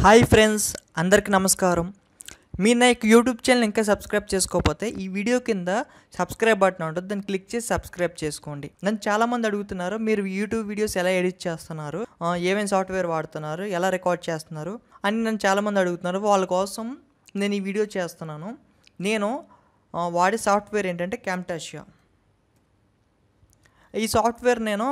Hi friends, అందరికీ నమస్కారం. మీరు నా యొక్క యూట్యూబ్ ఛానల్ ఇంకా సబ్స్క్రైబ్ చేసుకోకపోతే ఈ వీడియో కింద సబ్స్క్రైబ్ బటన్ ఉంటుంది, దాన్ని క్లిక్ చేసి సబ్స్క్రైబ్ చేసుకోండి. నన్ను చాలామంది అడుగుతున్నారు, మీరు యూట్యూబ్ వీడియోస్ ఎలా ఎడిట్ చేస్తున్నారు, ఏమేమి సాఫ్ట్వేర్ వాడుతున్నారు, ఎలా రికార్డ్ చేస్తున్నారు అని నన్ను చాలామంది అడుగుతున్నారు. వాళ్ళ కోసం నేను ఈ వీడియో చేస్తున్నాను. నేను వాడే సాఫ్ట్వేర్ ఏంటంటే క్యామ్టాషియా. ఈ సాఫ్ట్వేర్ నేను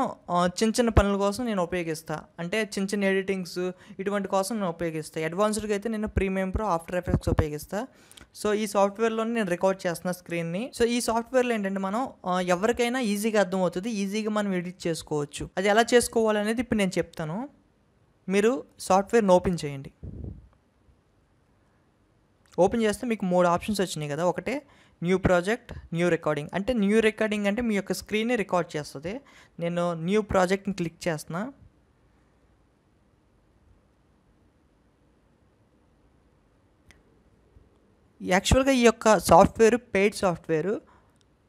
చిన్న చిన్న పనుల కోసం నేను ఉపయోగిస్తాను. అంటే చిన్న చిన్న ఎడిటింగ్స్ ఇటువంటి కోసం నేను ఉపయోగిస్తాను. అడ్వాన్స్డ్గా అయితే నేను ప్రీమియం ప్రో, ఆఫ్టర్ ఎఫెక్ట్స్ ఉపయోగిస్తాను. సో ఈ సాఫ్ట్వేర్లోనే నేను రికార్డ్ చేస్తున్న స్క్రీన్ని. సో ఈ సాఫ్ట్వేర్లో ఏంటంటే మనం ఎవరికైనా ఈజీగా అర్థమవుతుంది, ఈజీగా మనం ఎడిట్ చేసుకోవచ్చు. అది ఎలా చేసుకోవాలనేది ఇప్పుడు నేను చెప్తాను. మీరు సాఫ్ట్వేర్ని ఓపెన్ చేయండి. ఓపెన్ చేస్తే మీకు 3 ఆప్షన్స్ వచ్చినాయి కదా. ఒకటే న్యూ ప్రాజెక్ట్, న్యూ రికార్డింగ్. అంటే న్యూ రికార్డింగ్ అంటే మీ యొక్క స్క్రీన్ని రికార్డ్ చేస్తుంది. నేను న్యూ ప్రాజెక్ట్ని క్లిక్ చేస్తున్నా. యాక్చువల్గా ఈ యొక్క సాఫ్ట్వేర్ పెయిడ్ సాఫ్ట్వేరు.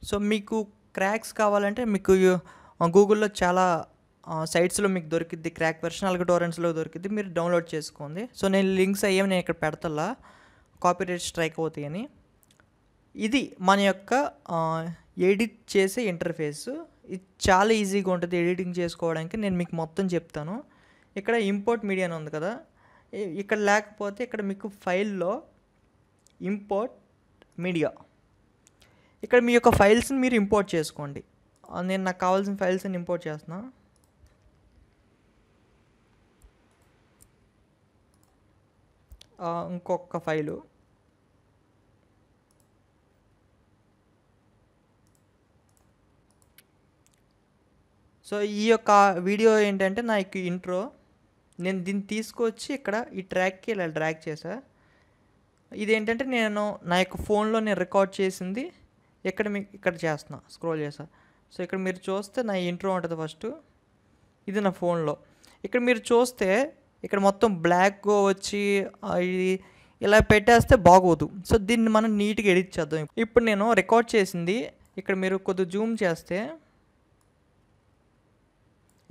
సో మీకు క్రాక్స్ కావాలంటే మీకు గూగుల్లో చాలా సైట్స్లో మీకు దొరికిద్ది క్రాక్ వెర్షన్, అలాగే టోరెంట్స్లో దొరికిద్ది, మీరు డౌన్లోడ్ చేసుకోండి. సో నేను లింక్స్ అయ్యేవి నేను ఇక్కడ పెడతల్లా, కాపీరైట్ స్ట్రైక్ అవుతాయని. ఇది మన యొక్క ఎడిట్ చేసే ఇంటర్ఫేస్. ఇది చాలా ఈజీగా ఉంటుంది ఎడిటింగ్ చేసుకోవడానికి. నేను మీకు మొత్తం చెప్తాను. ఇక్కడ ఇంపోర్ట్ మీడియా అని ఉంది కదా, ఇక్కడ లేకపోతే ఇక్కడ మీకు ఫైల్లో ఇంపోర్ట్ మీడియా, ఇక్కడ మీ యొక్క ఫైల్స్ని మీరు ఇంపోర్ట్ చేసుకోండి. నేను నాకు కావాల్సిన ఫైల్స్ని ఇంపోర్ట్ చేస్తున్నా. ఇంకొక ఫైలు, సో ఈ యొక్క వీడియో ఏంటంటే నా యొక్క ఇంట్రో. నేను దీన్ని తీసుకొచ్చి ఇక్కడ ఈ ట్రాక్కి ఇలా డ్రాగ్ చేసా. ఇదేంటంటే నేను నా యొక్క ఫోన్లో నేను రికార్డ్ చేసింది ఇక్కడ చేస్తున్నా, స్క్రోల్ చేసా. సో ఇక్కడ మీరు చూస్తే నా ఇంట్రో ఉంటుంది ఫస్ట్, ఇది నా ఫోన్లో. ఇక్కడ మీరు చూస్తే ఇక్కడ మొత్తం బ్లాక్గా వచ్చి ఇది ఇలా పెట్టేస్తే బాగోదు. సో దీన్ని మనం నీట్గా ఎడిట్ చేద్దాం. ఇప్పుడు నేను రికార్డ్ చేసింది ఇక్కడ మీరు కొద్దిగా జూమ్ చేస్తే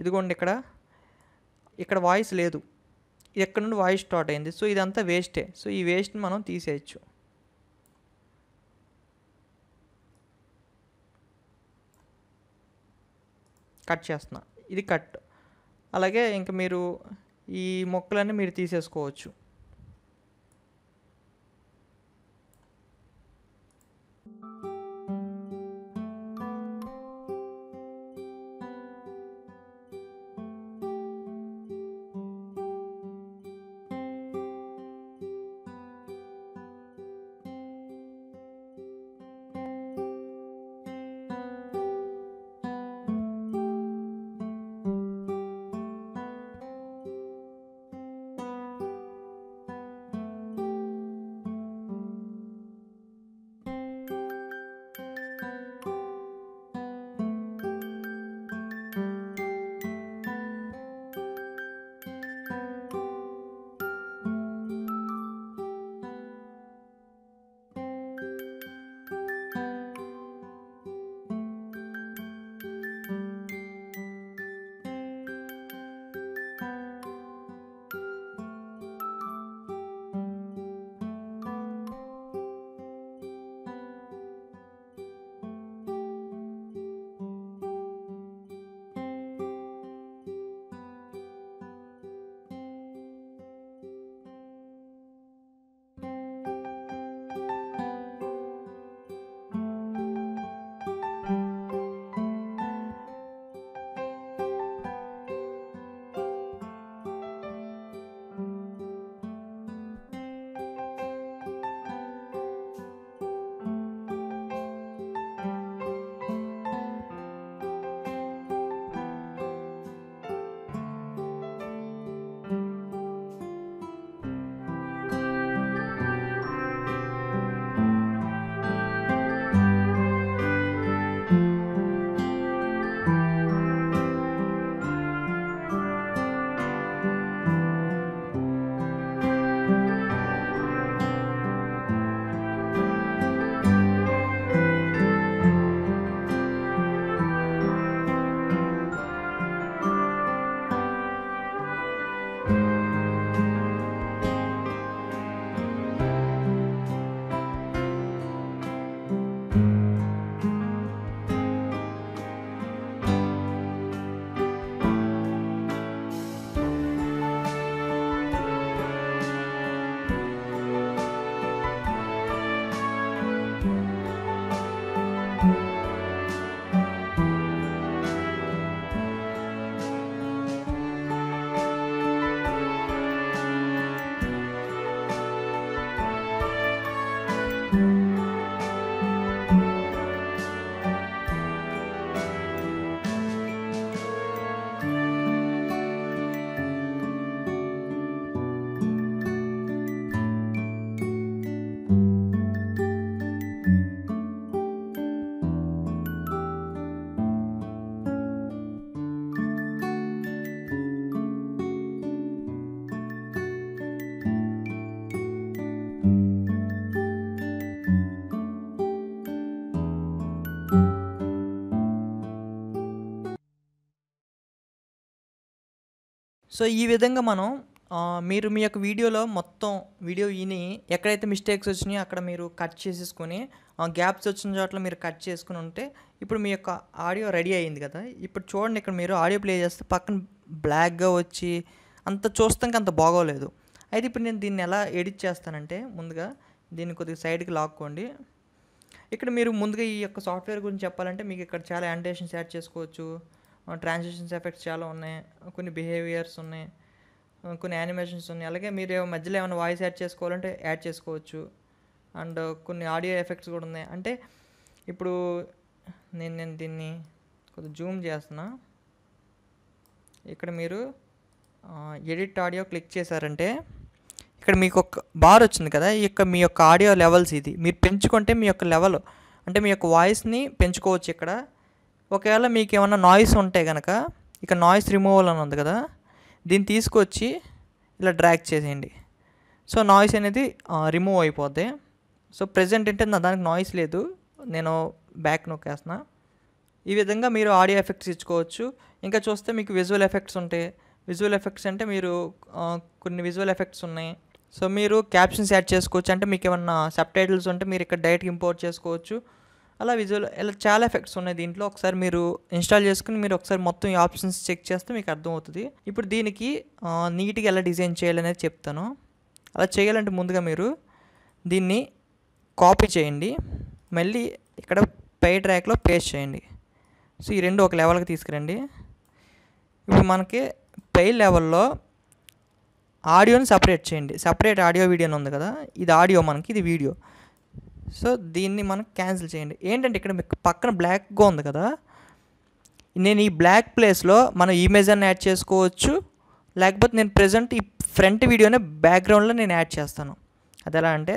ఇదిగోండి, ఇక్కడ వాయిస్ లేదు, ఎక్కడ నుండి వాయిస్ స్టార్ట్ అయింది. సో ఇదంతా వేస్టే. సో ఈ వేస్ట్ని మనం తీసేయచ్చు. కట్ చేస్తున్నా, ఇది కట్. అలాగే ఇంకా మీరు ఈ మొక్కలన్నీ మీరు తీసేసుకోవచ్చు. సో ఈ విధంగా మనం మీరు మీ యొక్క వీడియోలో మొత్తం వీడియో విని ఎక్కడైతే మిస్టేక్స్ వచ్చినాయో అక్కడ మీరు కట్ చేసేసుకొని గ్యాప్స్ వచ్చిన చోట్ల మీరు కట్ చేసుకుని ఉంటే ఇప్పుడు మీ యొక్క ఆడియో రెడీ అయింది కదా. ఇప్పుడు చూడండి, ఇక్కడ మీరు ఆడియో ప్లే చేస్తే పక్కన బ్లాక్గా వచ్చి అంత చూస్తానికి అంత బాగోలేదు. అయితే ఇప్పుడు నేను దీన్ని ఎలా ఎడిట్ చేస్తానంటే, ముందుగా దీన్ని కొద్దిగా సైడ్కి లాక్కోండి. ఇక్కడ మీరు ముందుగా ఈ యొక్క సాఫ్ట్వేర్ గురించి చెప్పాలంటే మీకు ఇక్కడ చాలా యాంటేషన్స్ యాడ్ చేసుకోవచ్చు, ట్రాన్సిషన్స్ ఎఫెక్ట్స్ చాలా ఉన్నాయి, కొన్ని బిహేవియర్స్ ఉన్నాయి, కొన్ని యానిమేషన్స్ ఉన్నాయి. అలాగే మీరు మధ్యలో ఏమైనా వాయిస్ యాడ్ చేసుకోవాలంటే యాడ్ చేసుకోవచ్చు. అండ్ కొన్ని ఆడియో ఎఫెక్ట్స్ కూడా ఉన్నాయి. అంటే ఇప్పుడు నేను దీన్ని కొద్దిగా జూమ్ చేస్తున్నా. ఇక్కడ మీరు ఎడిట్ ఆడియో క్లిక్ చేశారంటే ఇక్కడ మీకు ఒక బార్ వచ్చింది కదా. ఈ యొక్క మీ యొక్క ఆడియో లెవెల్స్ ఇది మీరు పెంచుకుంటే మీ యొక్క లెవెల్ అంటే మీ యొక్క వాయిస్ని పెంచుకోవచ్చు. ఇక్కడ ఒకవేళ మీకు ఏమైనా నాయిస్ ఉంటే కనుక ఇక నాయిస్ రిమూవల్ అని ఉంది కదా, దీన్ని తీసుకొచ్చి ఇలా డ్రాగ్ చేసేయండి. సో నాయిస్ అనేది రిమూవ్ అయిపోద్ది. సో ప్రెజెంట్ అంటే దానికి నాయిస్ లేదు, నేను బ్యాక్ నొక్కేస్తున్నా. ఈ విధంగా మీరు ఆడియో ఎఫెక్ట్స్ ఇచ్చుకోవచ్చు. ఇంకా చూస్తే మీకు విజువల్ ఎఫెక్ట్స్ ఉంటాయి. విజువల్ ఎఫెక్ట్స్ అంటే మీరు కొన్ని విజువల్ ఎఫెక్ట్స్ ఉన్నాయి. సో మీరు క్యాప్షన్స్ యాడ్ చేసుకోవచ్చు. అంటే మీకు ఏమన్నా సబ్ టైటిల్స్ ఉంటే మీరు ఇక్కడ డైరెక్ట్గా ఇంపోర్ట్ చేసుకోవచ్చు. అలా విజువల్ ఇలా చాలా ఎఫెక్ట్స్ ఉన్నాయి దీంట్లో. ఒకసారి మీరు ఇన్స్టాల్ చేసుకుని మీరు ఒకసారి మొత్తం ఈ ఆప్షన్స్ చెక్ చేస్తే మీకు అర్థమవుతుంది. ఇప్పుడు దీనికి నీట్గా ఎలా డిజైన్ చేయాలనేది చెప్తాను. అలా చేయాలంటే ముందుగా మీరు దీన్ని కాపీ చేయండి, మళ్ళీ ఇక్కడ పై ట్రాక్లో పేస్ట్ చేయండి. సో ఈ రెండు ఒక లెవెల్కి తీసుకురండి. ఇప్పుడు మనకి పై లెవెల్లో ఆడియోని సపరేట్ చేయండి. సపరేట్ ఆడియో వీడియో ఉంది కదా, ఇది ఆడియో, మనకి ఇది వీడియో. సో దీన్ని మనం క్యాన్సిల్ చేయండి. ఏంటంటే ఇక్కడ మీకు పక్కన బ్లాక్గా ఉంది కదా, నేను ఈ బ్లాక్ ప్లేస్లో మనం ఇమేజ్ అని యాడ్ చేసుకోవచ్చు. లేకపోతే నేను ప్రజెంట్ ఈ ఫ్రంట్ వీడియోనే బ్యాక్గ్రౌండ్లో నేను యాడ్ చేస్తాను. అది ఎలా అంటే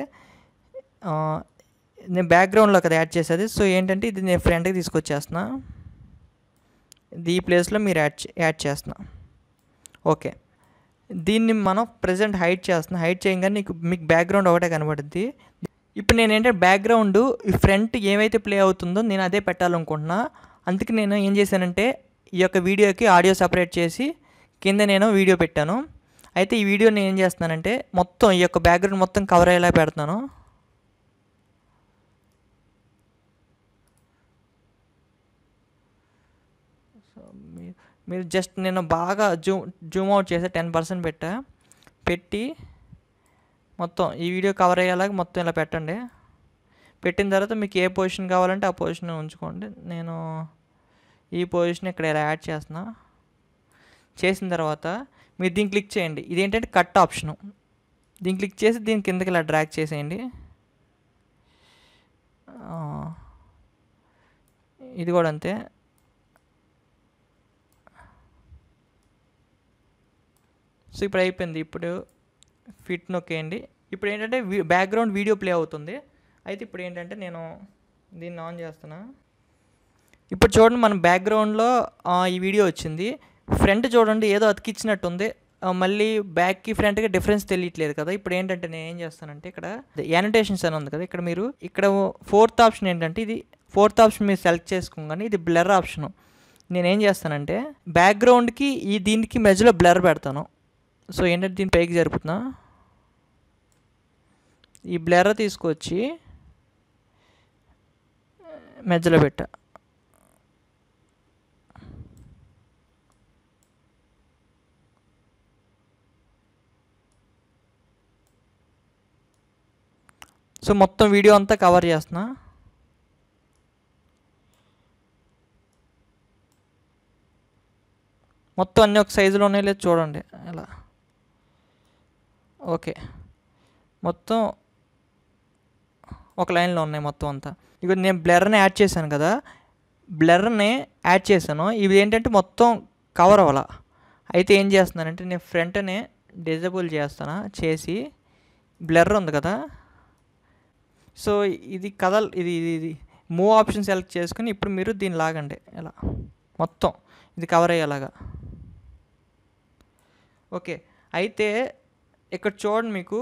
నేను బ్యాక్గ్రౌండ్లో కదా యాడ్ చేసేది. సో ఏంటంటే ఇది నేను ఫ్రంట్కి తీసుకొచ్చేస్తున్నా, ఈ ప్లేస్లో మీరు యాడ్ చేస్తున్నా. ఓకే, దీన్ని మనం ప్రజెంట్ హైడ్ చేస్తున్నా. హైడ్ చేయగానే మీకు బ్యాక్గ్రౌండ్ ఒకటే కనబడుద్ది. ఇప్పుడు నేను ఏంటంటే బ్యాక్గ్రౌండ్ ఈ ఫ్రంట్ ఏమైతే ప్లే అవుతుందో నేను అదే పెట్టాలనుకుంటున్నా. అందుకే నేను ఏం చేశానంటే ఈ యొక్క వీడియోకి ఆడియో సపరేట్ చేసి కింద నేను వీడియో పెట్టాను. అయితే ఈ వీడియో నేను ఏం చేస్తున్నానంటే మొత్తం ఈ యొక్క బ్యాక్గ్రౌండ్ మొత్తం కవర్ అయ్యేలా పెడుతున్నాను. సో మీరు జస్ట్ నేను బాగా జూమ్ అవుట్ చేసి 10% పెట్టి మొత్తం ఈ వీడియో కవర్ అయ్యేలాగా మొత్తం ఇలా పెట్టండి. పెట్టిన తర్వాత మీకు ఏ పొజిషన్ కావాలంటే ఆ పొజిషన్ ఉంచుకోండి. నేను ఈ పొజిషన్ ఇక్కడ ఇలా యాడ్ చేస్తున్నా. చేసిన తర్వాత మీరు దీన్ని క్లిక్ చేయండి. ఇదేంటంటే కట్ ఆప్షను. దీన్ని క్లిక్ చేసి దీని కిందకి ఇలా డ్రాగ్ చేసేయండి. ఇది కూడా అంతే. సో ఇప్పుడు అయిపోయింది. ఇప్పుడు ఫిట్ నొక్కేయండి. ఇప్పుడు ఏంటంటే బ్యాక్గ్రౌండ్ వీడియో ప్లే అవుతుంది. అయితే ఇప్పుడు ఏంటంటే నేను దీన్ని ఆన్ చేస్తున్నా. ఇప్పుడు చూడండి, మన బ్యాక్గ్రౌండ్లో ఈ వీడియో వచ్చింది. ఫ్రంట్ చూడండి ఏదో అతికిచ్చినట్టుంది, మళ్ళీ బ్యాక్కి ఫ్రంట్కి డిఫరెన్స్ తెలియట్లేదు కదా. ఇప్పుడు ఏంటంటే నేను ఏం చేస్తానంటే ఇక్కడ యానిటేషన్స్ అని ఉంది కదా, ఇక్కడ మీరు ఇక్కడ ఫోర్త్ ఆప్షన్ ఏంటంటే ఇది ఫోర్త్ ఆప్షన్ మీరు సెలెక్ట్ చేసుకోగానే ఇది బ్లర్ ఆప్షను. నేనేం చేస్తానంటే బ్యాక్గ్రౌండ్కి దీనికి మధ్యలో బ్లర్ పెడతాను. సో ఏంటంటే దీని పైకి జరుపుతున్నా, ఈ బ్లర్ తీసుకొచ్చి మధ్యలో పెట్టా. సో మొత్తం వీడియో అంతా కవర్ చేస్తున్నా. మొత్తం అన్నీ ఒక సైజులో ఉన్నాయి లేదు చూడండి ఇలా. ఓకే, మొత్తం ఒక లైన్లో ఉన్నాయి మొత్తం అంతా. ఇక నేను బ్లర్ని యాడ్ చేశాను కదా, బ్లర్ని యాడ్ చేశాను. ఇవి ఏంటంటే మొత్తం కవర్ అవ్వాల. అయితే ఏం చేస్తున్నానంటే నేను ఫ్రంట్నే డిజేబుల్ చేసి బ్లర్ ఉంది కదా, సో ఇది కదల్ ఇది మూవ్ ఆప్షన్ సెలెక్ట్ చేసుకుని ఇప్పుడు మీరు దీన్ని లాగండి ఇలా మొత్తం ఇది కవర్ అయ్యేలాగా. ఓకే, అయితే ఇక్కడ చూడండి మీకు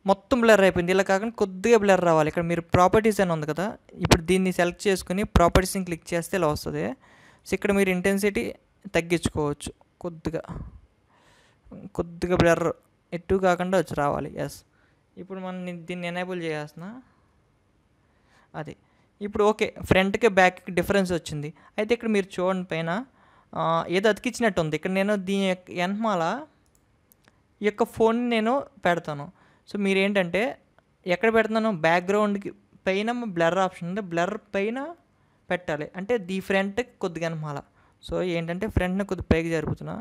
మొత్తం బ్లర్ అయిపోయింది. ఇలా కాకుండా కొద్దిగా బ్లర్ రావాలి. ఇక్కడ మీరు ప్రాపర్టీస్ అని ఉంది కదా, ఇప్పుడు దీన్ని సెలెక్ట్ చేసుకుని ప్రాపర్టీస్ని క్లిక్ చేస్తే ఇలా వస్తుంది. సో ఇక్కడ మీరు ఇంటెన్సిటీ తగ్గించుకోవచ్చు కొద్దిగా. కొద్దిగా బ్లర్ ఎటు కాకుండా వచ్చి రావాలి. ఎస్, ఇప్పుడు మనం దీన్ని ఎనేబుల్ చేయాల్సిన అది. ఇప్పుడు ఓకే, ఫ్రంట్కి బ్యాక్కి డిఫరెన్స్ వచ్చింది. అయితే ఇక్కడ మీరు చూడండి పైన ఏదో అతికిచ్చినట్టు ఉంది. ఇక్కడ నేను దీని వెనమాల ఈ యొక్క ఫోన్ నేను పెడతాను. సో మీరు ఏంటంటే ఎక్కడ పెడుతున్నాను, బ్యాక్గ్రౌండ్కి పైన బ్లర్ ఆప్షన్ ఉంది, బ్లర్ పైన పెట్టాలి. అంటే దీ ఫ్రంట్కి కొద్దిగా వెనమాల. సో ఏంటంటే ఫ్రంట్ని కొద్దిగా పైకి జరుపుతున్నా,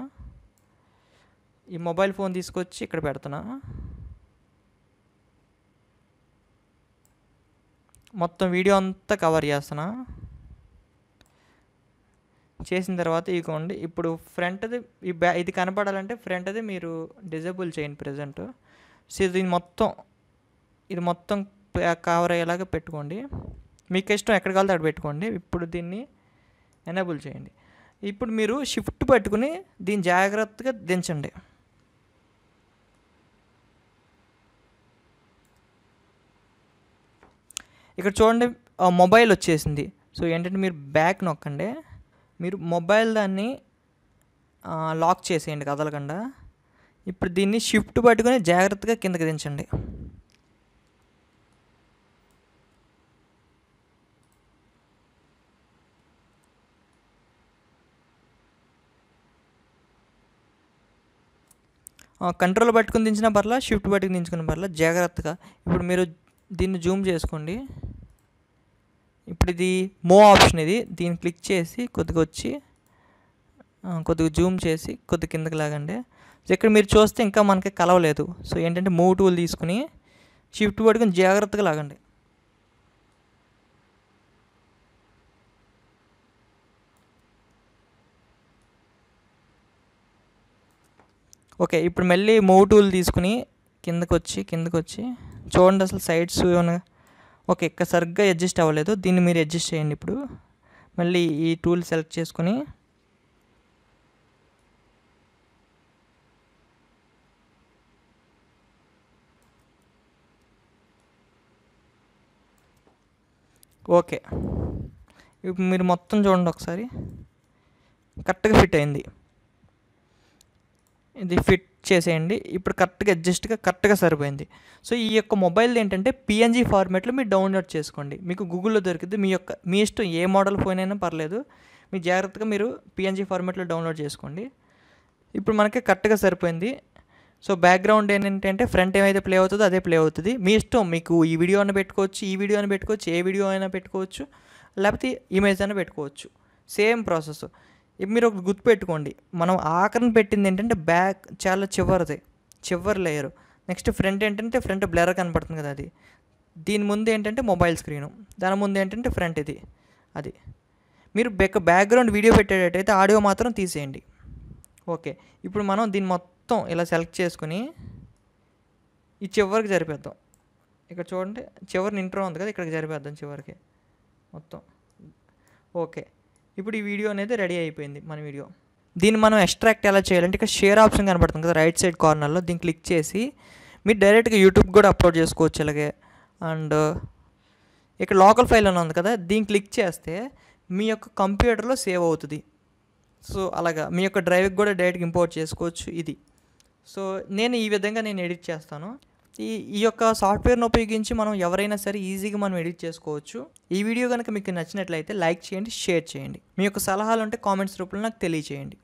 ఈ మొబైల్ ఫోన్ తీసుకొచ్చి ఇక్కడ పెడుతున్నా, మొత్తం వీడియో అంతా కవర్ చేస్తున్నా. చేసిన తర్వాత ఇదిగోండి, ఇప్పుడు ఫ్రంట్ది ఇది కనపడాలంటే ఫ్రంట్ది మీరు డిజేబుల్ చేయండి ప్రజెంట్. సో ఇది మొత్తం కవర్ అయ్యేలాగా పెట్టుకోండి. మీకు ఇష్టం ఎక్కడ కావాలో అక్కడ పెట్టుకోండి. ఇప్పుడు దీన్ని ఎనేబుల్ చేయండి. ఇప్పుడు మీరు షిఫ్ట్ పట్టుకుని దీన్ని జాగ్రత్తగా దించండి. ఇక్కడ చూడండి మొబైల్ వచ్చేసింది. సో ఏంటంటే మీరు బ్యాక్ నొక్కండి, మీరు మొబైల్ దాన్ని లాక్ చేసేయండి కదలకుండా. ఇప్పుడు దీన్ని షిఫ్ట్ పట్టుకొని జాగ్రత్తగా కిందకి దించండి. కంట్రోల్ పట్టుకుని దించిన పర్లా, షిఫ్ట్ పట్టుకుని దించుకున్న పర్లా, జాగ్రత్తగా. ఇప్పుడు మీరు దీన్ని జూమ్ చేసుకోండి. ఇప్పుడు ఇది ఆప్షన్, దీన్ని క్లిక్ చేసి కొద్దిగా వచ్చి కొద్దిగా జూమ్ చేసి కొద్దిగా కిందకి లాగండి. సో ఇక్కడ మీరు చూస్తే ఇంకా మనకి కలవలేదు. సో ఏంటంటే టూల్ తీసుకుని షిఫ్ట్ పట్టుకుని జాగ్రత్తగా లాగండి. ఓకే, ఇప్పుడు మళ్ళీ టూల్ తీసుకుని కిందకి వచ్చి చూడండి అసలు సైడ్స్ ఏమైనా ఓకే ఇక్కడ సరిగ్గా అడ్జస్ట్ అవ్వలేదు. దీన్ని మీరు అడ్జస్ట్ చేయండి. ఇప్పుడు మళ్ళీ ఈ టూల్ సెలెక్ట్ చేసుకుని ఓకే, ఇప్పుడు మీరు మొత్తం చూడండి ఒకసారి, కరెక్ట్గా ఫిట్ అయింది. ఇది ఫిట్ చేసేయండి. ఇప్పుడు కరెక్ట్గా సరిపోయింది. సో ఈ యొక్క మొబైల్ ఏంటంటే పిఎన్జీ ఫార్మాట్లో మీరు డౌన్లోడ్ చేసుకోండి. మీకు గూగుల్లో దొరికింది. మీ ఇష్టం ఏ మోడల్ ఫోన్ అయినా పర్లేదు, మీ జాగ్రత్తగా మీరు పిఎన్జీ ఫార్మాట్లో డౌన్లోడ్ చేసుకోండి. ఇప్పుడు మనకి కరెక్ట్గా సరిపోయింది. సో బ్యాక్గ్రౌండ్ ఏంటంటే ఫ్రంట్ ఏమైతే ప్లే అవుతుందో అదే ప్లే అవుతుంది. మీ ఇష్టం, మీకు ఈ వీడియో అయినా పెట్టుకోవచ్చు, ఏ వీడియో అయినా పెట్టుకోవచ్చు, లేకపోతే ఇమేజ్ అయినా పెట్టుకోవచ్చు. Same process. మీరు ఒక గుర్తుపెట్టుకోండి, మనం ఆఖరిని పెట్టింది ఏంటంటే బ్యాక్ చాలా చివరి లేయరు. నెక్స్ట్ ఫ్రంట్ ఏంటంటే ఫ్రంట్ బ్లర్ కనపడుతుంది కదా, అది. దీని ముందు ఏంటంటే మొబైల్ స్క్రీను, దాని ముందు ఏంటంటే ఫ్రంట్ అది. మీరు బ్యాక్గ్రౌండ్ వీడియో పెట్టేటట్టయితే ఆడియో మాత్రం తీసేయండి. ఓకే, ఇప్పుడు మనం దీన్ని మొత్తం ఇలా సెలెక్ట్ చేసుకుని ఈ చివరికి జరిపేద్దాం. ఇక్కడ చూడండి, చివరిని ఇంట్రో ఉంది కదా, ఇక్కడికి జరిపేద్దాం చివరికి మొత్తం. ఓకే, ఇప్పుడు ఈ వీడియో అనేది రెడీ అయిపోయింది, మన వీడియో. దీన్ని మనం ఎక్స్ట్రాక్ట్ ఎలా చేయాలంటే ఇక్కడ షేర్ ఆప్షన్ కనపడుతుంది కదా రైట్ సైడ్ కార్నర్లో, దీన్ని క్లిక్ చేసి మీరు డైరెక్ట్గా యూట్యూబ్ కూడా అప్లోడ్ చేసుకోవచ్చు ఇలాగే. అండ్ ఇక్కడ లోకల్ ఫైల్ అని ఉంది కదా, దీన్ని క్లిక్ చేస్తే మీ యొక్క కంప్యూటర్లో సేవ్ అవుతుంది. సో అలాగా మీ యొక్క డ్రైవ్కి కూడా డైరెక్ట్గా ఇంపోర్ట్ చేసుకోవచ్చు ఇది. సో నేను ఈ విధంగా ఎడిట్ చేస్తాను. ఈ యొక్క సాఫ్ట్వేర్ను ఉపయోగించి మనం ఎవరైనా సరే ఈజీగా మనం ఎడిట్ చేసుకోవచ్చు. ఈ వీడియో కనుక మీకు నచ్చినట్లయితే లైక్ చేయండి, షేర్ చేయండి. మీ యొక్క సలహాలు ఉంటే కామెంట్స్ రూపంలో నాకు తెలియచేయండి.